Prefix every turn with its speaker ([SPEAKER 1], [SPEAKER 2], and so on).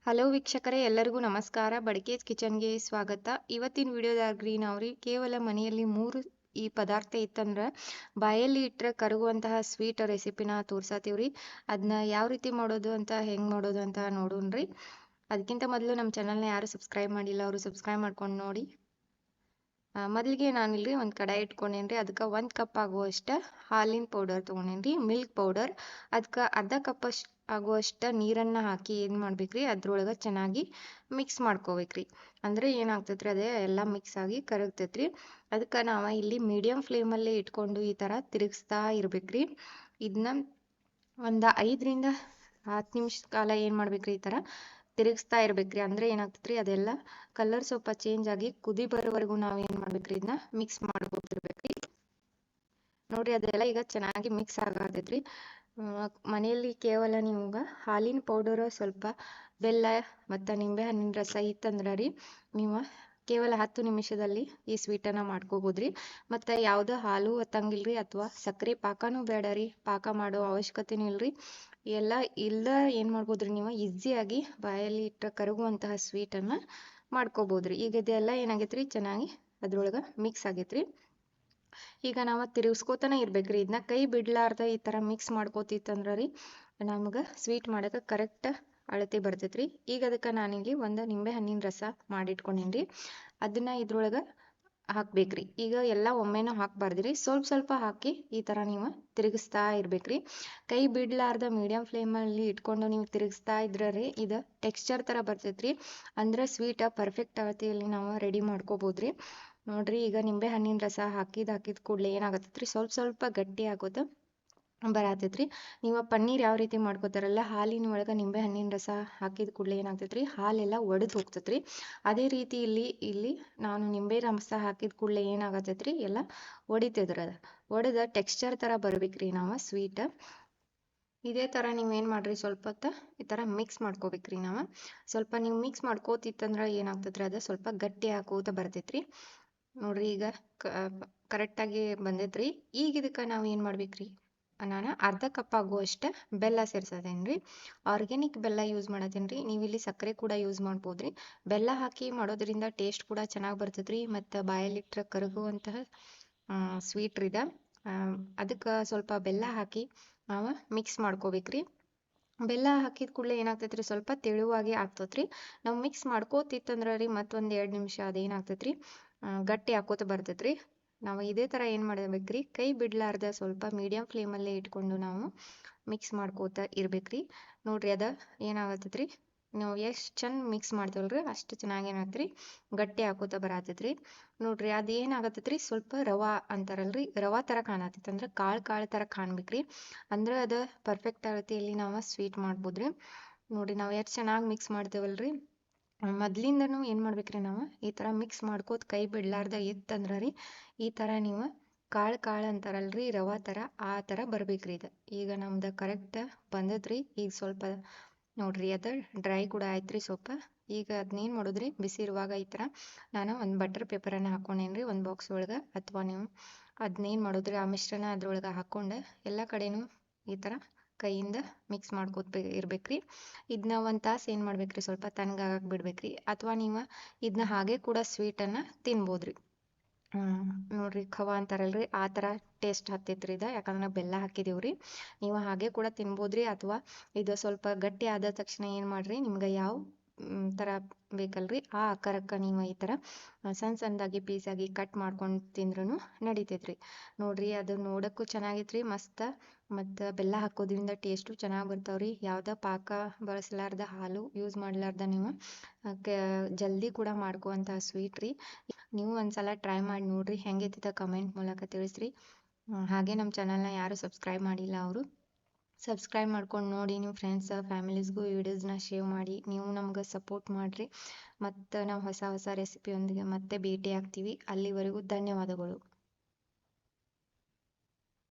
[SPEAKER 1] Hello ವೀಕ್ಷಕರೇ, ಎಲ್ಲರಿಗೂ ನಮಸ್ಕಾರ. ಬಡಕೇಸ್ ಕಿಚನ್ಗೆ ಸ್ವಾಗತ. ಇವತ್ತಿನ ವಿಡಿಯೋದಾಗ್ರಿ ನಾವ್ರಿ ಕೇವಲ ಮನೆಯಲ್ಲಿ 3 ಈ ಪದಾರ್ಥ ಇತ್ತಂದ್ರ ಬಾಯಲ್ಲಿ ಇಟ್ಟರೆ ಕರಗುವಂತಹ ಸ್ವೀಟ್ ರೆಸಿಪಿನ ತೋರ್ಸಾತೀವ್ರಿ. ಅದನ್ನ ಯಾವ ರೀತಿ ಮಾಡೋದು ಅಂತ ಹೆಂಗ್ ಮಾಡೋದು ಅಂತ ನೋಡೋಣ್ರಿ. ಅದಕ್ಕಿಂತ ಮೊದಲು ನಮ್ಮ ಚಾನಲ್ನ ಯಾರು ಸಬ್ಸ್ಕ್ರೈಬ್ ಮಾಡಿಲ್ಲ ಅವರು ಸಬ್ಸ್ಕ್ರೈಬ್ ಮಾಡ್ಕೊಂಡು ನೋಡಿ. ಮೊದಲಿಗೆ ನಾನಿಲ್ರಿ ಒಂದು ಕಡಾಯಿ ಇಟ್ಕೊಂಡೇನ್ರಿ. ಅದಕ್ಕೆ 1 ಕಪ್ ಆಗುವಷ್ಟ ಹಾಲಿನ ಪೌಡರ್ ತೊಗೊಂಡೇನ್ರಿ, ಮಿಲ್ಕ್ ಪೌಡರ್. ಅದಕ್ಕೆ ಅರ್ಧ ಕಪ್ ಆಗುವಷ್ಟ ನೀರನ್ನು ಹಾಕಿ ಏನು ಮಾಡ್ಬೇಕ್ರಿ, ಅದ್ರೊಳಗೆ ಚೆನ್ನಾಗಿ ಮಿಕ್ಸ್ ಮಾಡ್ಕೋಬೇಕ್ರಿ. ಅಂದ್ರೆ ಏನಾಗ್ತೈತ್ರಿ, ಅದೇ ಎಲ್ಲ ಮಿಕ್ಸ್ ಆಗಿ ಕರಗ್ತೈತ್ರಿ. ಅದಕ್ಕೆ ನಾವು ಇಲ್ಲಿ ಮೀಡಿಯಂ ಫ್ಲೇಮಲ್ಲೇ ಇಟ್ಕೊಂಡು ಈ ಥರ ತಿರುಗಿಸ್ತಾ ಇರ್ಬೇಕ್ರಿ. ಇದನ್ನ ಒಂದು 5ರಿಂದ 10 ನಿಮಿಷದ ಕಾಲ ಏನು ಮಾಡ್ಬೇಕ್ರಿ, ಈ ಥರ ತಿರುಗಿಸ್ತಾ ಇರ್ಬೇಕ್ರಿ. ಅಂದ್ರೆ ಏನಾಗ್ತೈತ್ರಿ, ಅದೆಲ್ಲ ಕಲರ್ ಸ್ವಲ್ಪ ಚೇಂಜ್ ಆಗಿ ಕುದಿ ಬರೋವರೆಗೂ ನಾವು ಏನು ಮಾಡ್ಬೇಕ್ರಿ, ಇದನ್ನ ಮಿಕ್ಸ್ ಮಾಡ್ಕೊತಿರ್ಬೇಕ್ರಿ. ನೋಡ್ರಿ, ಅದೆಲ್ಲ ಈಗ ಚೆನ್ನಾಗಿ ಮಿಕ್ಸ್ ಆಗತೈತ್ರಿ. ಮನೆಯಲ್ಲಿ ಕೇವಲ ನಿಮ್ಗೆ ಹಾಲಿನ ಪೌಡರ್, ಸ್ವಲ್ಪ ಬೆಲ್ಲ ಮತ್ತು ನಿಂಬೆ ಹಣ್ಣಿನ ರಸ ಇತ್ತಂದ್ರೆ ರೀ, ನೀವು ಕೇವಲ 10 ನಿಮಿಷದಲ್ಲಿ ಈ ಸ್ವೀಟನ್ನು ಮಾಡ್ಕೋಬೋದ್ರಿ. ಮತ್ತು ಯಾವುದೋ ಹಾಲು ಒತ್ತಂಗಿಲ್ರಿ ಅಥವಾ ಸಕ್ಕರೆ ಪಾಕನೂ ಬೇಡ ರೀ, ಪಾಕ ಮಾಡೋ ಅವಶ್ಯಕತೆನೂ ಇಲ್ರಿ. ಎಲ್ಲ ಇಲ್ಲ ಏನು ಮಾಡ್ಬೋದ್ರಿ, ನೀವು ಈಸಿಯಾಗಿ ಬಾಯಲ್ಲಿ ಇಟ್ಟ ಕರಗುವಂತಹ ಸ್ವೀಟನ್ನು ಮಾಡ್ಕೋಬೋದ್ರಿ. ಈಗ ಇದೆಲ್ಲ ಏನಾಗೈತ್ರಿ, ಚೆನ್ನಾಗಿ ಅದ್ರೊಳಗೆ ಮಿಕ್ಸ್ ಆಗೈತ್ರಿ. ಈಗ ನಾವು ತಿರುಗಿಸ್ಕೋತಾನೆ ಇರ್ಬೇಕ್ರಿ. ಇದನ್ನ ಕೈ ಬಿಡ್ಲಾರ್ದ ಈ ಥರ ಮಿಕ್ಸ್ ಮಾಡ್ಕೋತಿತ್ತಂದ್ರೆ ರೀ, ನಮ್ಗೆ ಸ್ವೀಟ್ ಮಾಡೋಕೆ ಕರೆಕ್ಟ್ ಅಳತೆ ಬರ್ತೈತ್ರಿ. ಈಗ ಅದಕ್ಕೆ ನಾನಿಲ್ಲಿ ಒಂದು ನಿಂಬೆ ಹಣ್ಣಿನ ರಸ ಮಾಡಿಟ್ಕೊಂಡೇನ್ರಿ, ಅದನ್ನ ಇದ್ರೊಳಗೆ ಹಾಕ್ಬೇಕ್ರಿ. ಈಗ ಎಲ್ಲ ಒಮ್ಮೆನೂ ಹಾಕ್ಬಾರ್ದ್ರಿ, ಸ್ವಲ್ಪ ಸ್ವಲ್ಪ ಹಾಕಿ ಈ ಥರ ನೀವು ತಿರುಗಿಸ್ತಾ ಇರ್ಬೇಕ್ರಿ. ಕೈ ಬಿಡ್ಲಾರ್ದ ಮೀಡಿಯಂ ಫ್ಲೇಮಲ್ಲಿ ಇಟ್ಕೊಂಡು ನೀವು ತಿರುಗಿಸ್ತಾ ಇದ್ರೆ ರೀ, ಇದು ಟೆಕ್ಸ್ಚರ್ ಥರ ಬರ್ತೈತ್ರಿ. ಅಂದ್ರೆ ಸ್ವೀಟ ಪರ್ಫೆಕ್ಟ್ ಅಳತೆಯಲ್ಲಿ ನಾವು ರೆಡಿ ಮಾಡ್ಕೋಬೋದ್ರಿ. ನೋಡ್ರಿ, ಈಗ ನಿಂಬೆ ಹಣ್ಣಿನ ರಸ ಹಾಕಿದ ಕೂಡಲೇ ಏನಾಗತ್ತೈತ್ರಿ, ಸ್ವಲ್ಪ ಸ್ವಲ್ಪ ಗಟ್ಟಿ ಆಗೋದು ಬರತೈತ್ರಿ. ನೀವು ಪನ್ನೀರ್ ಯಾವ ರೀತಿ ಮಾಡ್ಕೋತಾರಲ್ಲ, ಹಾಲಿನ ಒಳಗೆ ನಿಂಬೆ ಹಣ್ಣಿನ ರಸ ಹಾಕಿದ ಕೂಡಲೇ ಏನಾಗ್ತೈತ್ರಿ, ಹಾಲೆಲ್ಲ ಒಡೆದು ಹೋಗ್ತೈತ್ರಿ. ಅದೇ ರೀತಿ ಇಲ್ಲಿ ನಾನು ನಿಂಬೆ ರಸ ಹಾಕಿದ ಕೂಡಲೇ ಏನಾಗತ್ತೈತ್ರಿ, ಎಲ್ಲ ಒಡಿತದ್ರ ಒಡೆದ ಟೆಕ್ಸ್ಚರ್ ಥರ ಬರ್ಬೇಕ್ರಿ ನಾವು ಸ್ವೀಟ್. ಇದೇ ಥರ ನೀವೇನು ಮಾಡ್ರಿ, ಸ್ವಲ್ಪ ಹೊತ್ತು ಈ ಥರ ಮಿಕ್ಸ್ ಮಾಡ್ಕೋಬೇಕ್ರಿ. ನಾವು ಸ್ವಲ್ಪ ನೀವು ಮಿಕ್ಸ್ ಮಾಡ್ಕೋತಿತ್ತಂದ್ರೆ ಏನಾಗ್ತೈತ್ರಿ, ಅದು ಸ್ವಲ್ಪ ಗಟ್ಟಿ ಹಾಕೋತ ಬರ್ತೈತ್ರಿ. ನೋಡ್ರಿ, ಈಗ ಕರೆಕ್ಟಾಗಿ ಬಂದೈತ್ರಿ. ಈಗ ಇದಕ್ಕೆ ನಾವು ಏನು ಮಾಡ್ಬೇಕ್ರಿ, ನಾನು ಅರ್ಧ ಕಪ್ ಆಗುವಷ್ಟು ಬೆಲ್ಲ ಸೇರ್ಸೋದೇನ್ರಿ. ಆರ್ಗ್ಯಾನಿಕ್ ಬೆಲ್ಲ ಯೂಸ್ ಮಾಡತ್ತೇನ್ರಿ. ನೀವು ಇಲ್ಲಿ ಸಕ್ಕರೆ ಕೂಡ ಯೂಸ್ ಮಾಡ್ಬೋದ್ರಿ. ಬೆಲ್ಲ ಹಾಕಿ ಮಾಡೋದ್ರಿಂದ ಟೇಸ್ಟ್ ಕೂಡ ಚೆನ್ನಾಗಿ ಬರ್ತೈತ್ರಿ. ಮತ್ತು ಬಾಯಲ್ಲಿಟ್ಟರೆ ಕರಗುವಂತಹ ಸ್ವೀಟ್ ರೀ ಇದು. ಅದಕ್ಕೆ ಸ್ವಲ್ಪ ಬೆಲ್ಲ ಹಾಕಿ ನಾವು ಮಿಕ್ಸ್ ಮಾಡ್ಕೋಬೇಕ್ರಿ. ಬೆಲ್ಲ ಹಾಕಿದ ಕೂಡಲೇ ಏನಾಗ್ತೈತ್ರಿ, ಸ್ವಲ್ಪ ತೆಳುವಾಗಿ ಆಗ್ತೈತ್ರಿ. ನಾವು ಮಿಕ್ಸ್ ಮಾಡ್ಕೋತಿತ್ತಂದ್ರೆ ರೀ, ಮತ್ತೊಂದು 2 ನಿಮಿಷ ಅದೇನಾಗ್ತೈತ್ರಿ, ಗಟ್ಟಿ ಹಾಕೋತ ಬರ್ತೈತ್ರಿ. ನಾವು ಇದೇ ಥರ ಏನು ಮಾಡಬೇಕ್ರಿ, ಕೈ ಬಿಡ್ಲಾರ್ದ ಸ್ವಲ್ಪ ಮೀಡಿಯಂ ಫ್ಲೇಮಲ್ಲೇ ಇಟ್ಕೊಂಡು ನಾವು ಮಿಕ್ಸ್ ಮಾಡ್ಕೋತ ಇರ್ಬೇಕ್ರಿ. ನೋಡ್ರಿ, ಅದು ಏನಾಗತ್ತೈತ್ರಿ, ನಾವು ಎಷ್ಟು ಚಂದ ಮಿಕ್ಸ್ ಮಾಡ್ತೀವಲ್ರಿ, ಅಷ್ಟು ಚೆನ್ನಾಗಿ ಏನಾಗ್ತೈತ್ರಿ, ಗಟ್ಟಿ ಹಾಕೋತ ಬರತೈತ್ರಿ. ನೋಡ್ರಿ, ಅದೇನಾಗತ್ತೈತ್ರಿ, ಸ್ವಲ್ಪ ರವಾ ಅಂತಾರಲ್ರಿ, ರವಾ ಥರ ಕಾಣತೈತಿ. ಅಂದ್ರೆ ಕಾಳು ಥರ ಕಾಣ್ಬೇಕ್ರಿ. ಅಂದ್ರೆ ಅದು ಪರ್ಫೆಕ್ಟ್ ಅಳತೆಯಲ್ಲಿ ನಾವು ಸ್ವೀಟ್ ಮಾಡ್ಬೋದ್ರಿ. ನೋಡ್ರಿ, ನಾವು ಎಷ್ಟು ಚೆನ್ನಾಗಿ ಮಿಕ್ಸ್ ಮಾಡ್ತೇವಲ್ರಿ. ಮೊದ್ಲಿಂದನೂ ಏನು ಮಾಡ್ಬೇಕ್ರಿ, ನಾವು ಈ ಥರ ಮಿಕ್ಸ್ ಮಾಡ್ಕೋತ ಕೈ ಬಿಡ್ಲಾರ್ದ ಇತ್ತಂದ್ರೆ ರೀ, ಈ ಥರ ನೀವು ಕಾಳು ಅಂತಾರಲ್ರಿ, ರವಾ ಥರ ಆ ಥರ ಬರ್ಬೇಕ್ರಿ ಇದು. ಈಗ ನಮ್ದು ಕರೆಕ್ಟ್ ಬಂದದ್ರಿ. ಈಗ ಸ್ವಲ್ಪ ನೋಡ್ರಿ, ಅದು ಡ್ರೈ ಕೂಡ ಆಯ್ತ್ರಿ ಸ್ವಲ್ಪ. ಈಗ ಅದನ್ನೇನು ಮಾಡೋದ್ರಿ, ಬಿಸಿ ಇರುವಾಗ ಈ ಥರ ನಾನು ಒಂದು ಬಟರ್ ಪೇಪರನ್ನು ಹಾಕೊಂಡೇನ್ರಿ ಒಂದು ಬಾಕ್ಸ್ ಒಳಗೆ. ಅಥವಾ ನೀವು ಅದನ್ನೇನು ಮಾಡೋದ್ರಿ, ಆ ಮಿಶ್ರಣ ಅದ್ರೊಳಗೆ ಹಾಕ್ಕೊಂಡು ಎಲ್ಲ ಕಡೆನೂ ಈ ಥರ ಕೈಯಿಂದ ಮಿಕ್ಸ್ ಮಾಡ್ಕೋತ ಇರ್ಬೇಕ್ರಿ. ಇದನ್ನ 1 ತಾಸು ಏನು ಮಾಡ್ಬೇಕ್ರಿ, ಸ್ವಲ್ಪ ತಣ್ಣಗಾಗಕ್ಕೆ ಬಿಡ್ಬೇಕ್ರಿ. ಅಥವಾ ನೀವು ಇದನ್ನ ಹಾಗೆ ಕೂಡ ಸ್ವೀಟನ್ನು ತಿನ್ಬೋದ್ರಿ. ನೋಡ್ರಿ, ಖವಾ ಅಂತಾರಲ್ರಿ, ಆ ಥರ ಟೇಸ್ಟ್ ಹತ್ತೈತ್ರಿ ಇದು. ಯಾಕಂದ್ರೆ ಬೆಲ್ಲ ಹಾಕಿದೀವ್ರಿ. ನೀವು ಹಾಗೆ ಕೂಡ ತಿನ್ಬೋದ್ರಿ. ಅಥವಾ ಇದು ಸ್ವಲ್ಪ ಗಟ್ಟಿ ಆದ ತಕ್ಷಣ ಏನು ಮಾಡ್ರಿ, ನಿಮ್ಗೆ ಯಾವ ಥರ ಬೇಕಲ್ರಿ ಆ ಆಕಾರಕ್ಕೆ ನೀವು ಈ ಥರ ಸಣ್ಣದಾಗಿ ಪೀಸಾಗಿ ಕಟ್ ಮಾಡ್ಕೊಂಡು ತಿಂದ್ರೂ ನಡಿತೈತ್ರಿ. ನೋಡ್ರಿ, ಅದು ನೋಡೋಕ್ಕೂ ಚೆನ್ನಾಗೈತ್ರಿ, ಮಸ್ತ್. ಮತ್ತು ಬೆಲ್ಲ ಹಾಕೋದ್ರಿಂದ ಟೇಸ್ಟು ಚೆನ್ನಾಗಿ ಬರ್ತಾವ್ರಿ. ಯಾವುದೇ ಪಾಕ ಬಳಸಲಾರ್ದ, ಹಾಲು ಯೂಸ್ ಮಾಡಲಾರ್ದ ನೀವು ಜಲ್ದಿ ಕೂಡ ಮಾಡ್ಕೋವಂತಹ ಸ್ವೀಟ್ ರೀ. ನೀವು ಒಂದ್ಸಲ ಟ್ರೈ ಮಾಡಿ ನೋಡ್ರಿ, ಹೆಂಗೈತಿದ ಕಮೆಂಟ್ ಮೂಲಕ ತಿಳಿಸ್ರಿ. ಹಾಗೆ ನಮ್ಮ ಚಾನಲ್ನ ಯಾರು ಸಬ್ಸ್ಕ್ರೈಬ್ ಮಾಡಿಲ್ಲ ಅವರು ಸಬ್ಸ್ಕ್ರೈಬ್ ಮಾಡ್ಕೊಂಡು ನೋಡಿ. ನಿಮ್ಮ ಫ್ರೆಂಡ್ಸ್ ಫ್ಯಾಮಿಲೀಸ್ಗೂ ಈ ವಿಡಿಯೋಸ್ನ ಶೇರ್ ಮಾಡಿ. ನೀವು ನಮ್ಗೆ ಸಪೋರ್ಟ್ ಮಾಡಿರಿ. ಮತ್ತು ನಾವು ಹೊಸ ರೆಸಿಪಿಯೊಂದಿಗೆ ಮತ್ತೆ ಭೇಟಿ ಆಗ್ತೀವಿ. ಅಲ್ಲಿವರೆಗೂ ಧನ್ಯವಾದಗಳು.